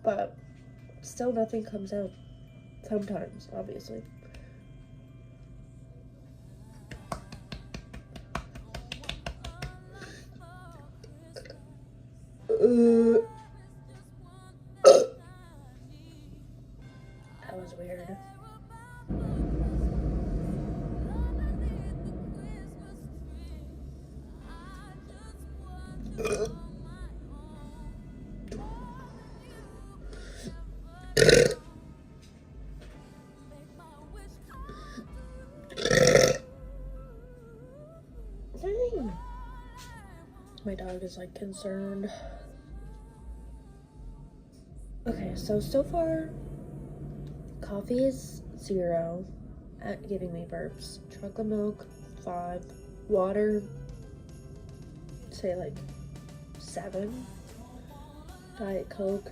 but still nothing comes out. Sometimes, obviously. That was weird. My dog is like concerned. Okay, so far, coffee is 0 at giving me burps. Chocolate milk, 5. Water, say like 7. Diet Coke,